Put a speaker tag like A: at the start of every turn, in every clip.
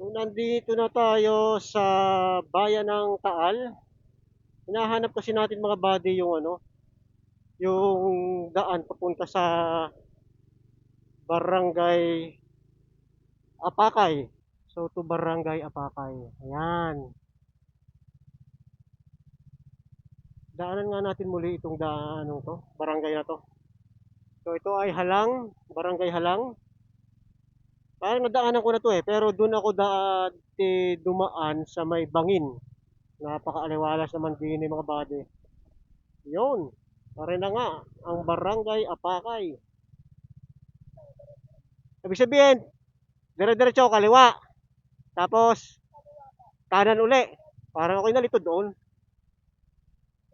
A: So, nandito na tayo sa bayan ng Taal. Hinahanap kasi natin mga buddy yung yung daan papunta sa Barangay Apakay. So, to Barangay Apakay. Ayan. Daanan nga natin muli itong barangay na to. So, ito ay Barangay Halang. Parang nadaanan ko na to pero doon ako dati dumaan sa may Bangin. Napakaaliwalas naman din mga buddy. Yun. Pare na nga, ang Barangay Apakay. Ibig sabihin, dire-diretso kaliwa. Tapos, kanan uli. Parang ako'y nalito doon.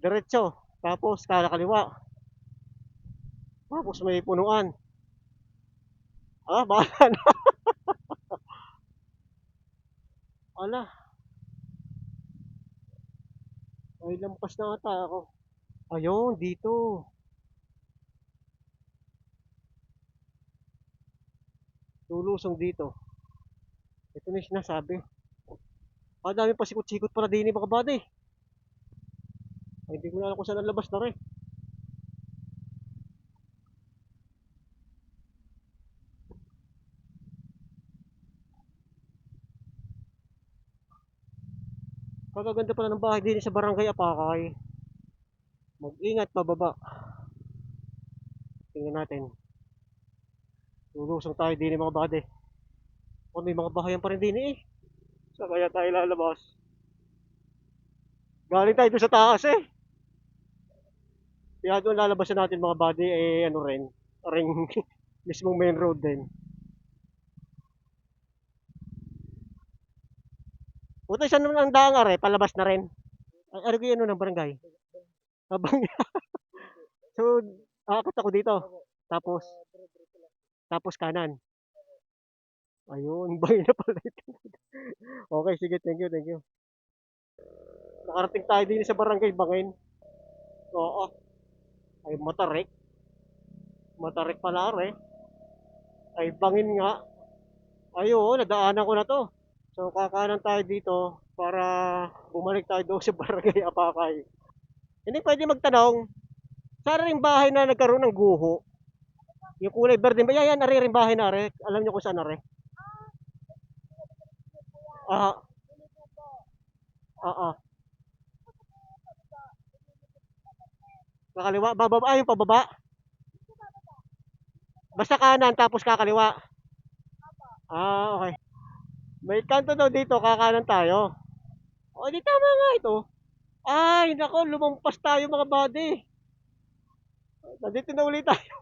A: Diretso. Tapos, kaliwa. Tapos may punuan. Bahala na. Ala, ay lampas na ata ako. Ayun, dito. Lulusong dito. Ito na yung sinasabi. Dami pa sikot-sikot para din mga kabady. Ay, hindi ko na alam kung saan ang labas na rin. Kagaganda pala ng bahay din sa Barangay Apakay. Mag-ingat pababa. Tingnan natin. Lulusong tayo din mga kabady. May mga bahayan pa rin din eh. Saan kaya tayo lalabas? Galing tayo doon sa taas eh. Kaya doon lalabasan natin mga buddy ring mismong main road din. Puto saan naman ang daang palabas na rin. Ano yung ng barangay? Habang so, aakot ako dito. Tapos, kanan. Ayun, bahay na pala ito. Okay, sige, thank you. Nakarating tayo din sa barangay Bangin. Oo. Ay, Matarik. Matarik pala Ay, Bangin nga. Ayun, nadaanan ko na to. So, kakanan tayo dito para bumalik tayo doon sa Barangay Apakay. Hindi pwede magtanong, saan rin bahay na nagkaroon ng guho? Yung kulay berde ba? Yan, ari rin bahay na ari. Alam niyo kung saan ari? Ah, ah. Kakaliwa, bababa, yung pababa. Basta kanan tapos kakaliwa. Okay. May kanto daw dito, kakanan tayo. O, di tama nga ito. Ay, nako, lumampas tayo mga buddy. Nandito na ulit tayo.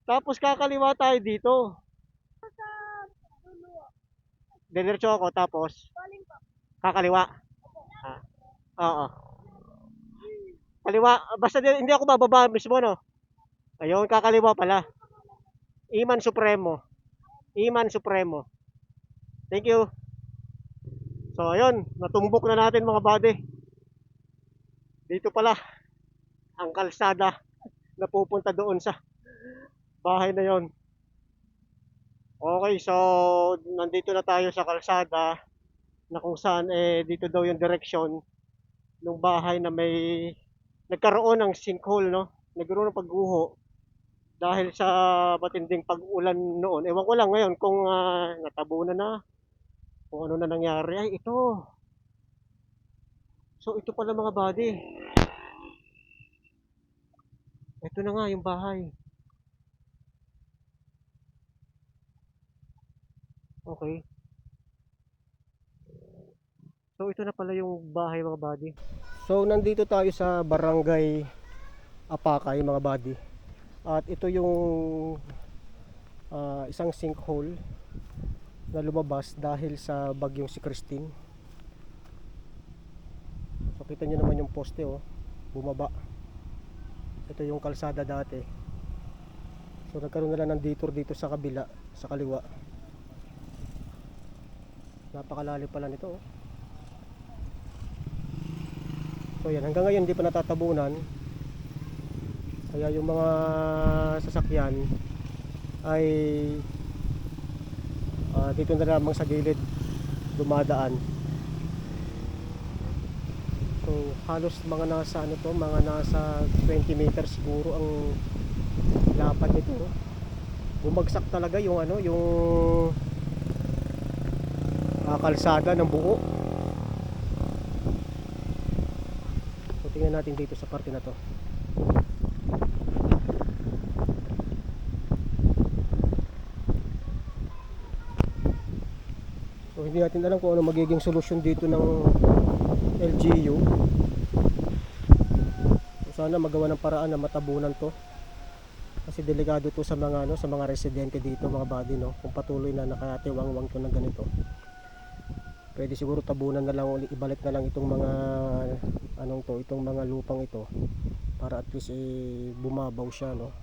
A: Tapos kakaliwa tayo dito. Diretso ako, tapos kakaliwa. Oo. Kaliwa, basta hindi ako bababa mismo, no? Ayun, kakaliwa pala. Iman Supremo. Iman Supremo. Thank you. So, ayun, natumbok na natin mga buddy. Dito pala, ang kalsada na pupunta doon sa bahay na yon. Okay, so nandito na tayo sa kalsada na kung saan dito daw yung direksyon ng bahay na may nagkaroon ng sinkhole, no? Nagkaroon ng pagguho dahil sa matinding pag-ulan noon. Ewan ko lang ngayon kung natabunan na, kung ano na nangyari. Ay, ito. So, ito pala mga buddy. Ito na nga yung bahay. Okay. So, ito na pala yung bahay mga buddy. So, nandito tayo sa Barangay Apakay mga buddy. At ito yung isang sinkhole na lumabas dahil sa bagyong si Christine. So, kita nyo naman yung poste bumaba. Ito yung kalsada dati. So, nagkaroon na lang ng detour dito sa kabila, sa kaliwa. Napakalalim pala nito So yan, hanggang ngayon hindi pa natatabunan. Kaya yung mga sasakyan ay dito na lamang sa gilid dumadaan. So halos mga nasa ano to, mga nasa 20 meters siguro ang lapad nito, no? Bumagsak talaga yung ano, yung kalsada ng buo. So tingnan natin dito sa parte na to. So hindi natin alam kung ano magiging solusyon dito ng LGU. So sana magawa ng paraan na matabunan to. Kasi delikado to sa mga ano, sa mga residente dito, mga buddy, no. Kung patuloy na nakatiwangwang to ng ganito. Pwede siguro tabunan na lang, ibalik na lang itong mga anong to, itong mga lupang ito para at least bumabaw siya, no.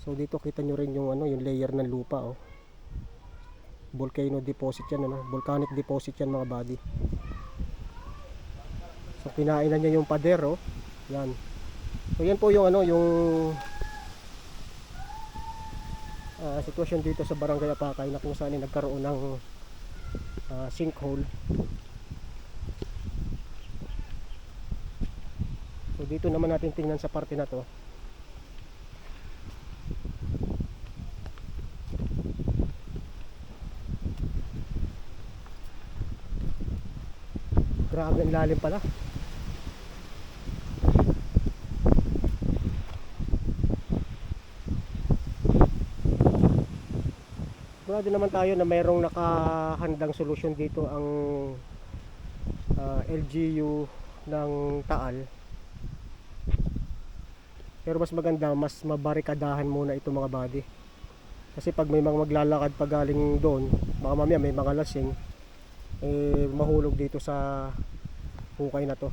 A: So dito kita nyo rin yung ano, yung layer ng lupa, oh. Volcano deposit yan, ano, volcanic deposit yan, mga buddy. So kinainan niya yung pader, oh. Yan. So yan po yung ano, yung sitwasyon dito sa Barangay Apakay na kung saan nagkaroon ng sinkhole. So dito naman natin tingnan sa parte na to. Grabe ang lalim pala. Sigurado naman tayo na mayroong nakahandang solusyon dito ang LGU ng Taal. Pero mas maganda, mas mabarikadahan muna ito, mga buddy. Kasi pag may mga maglalakad pa galing doon, baka mamaya may mga lasing mahulog dito sa hukay na to.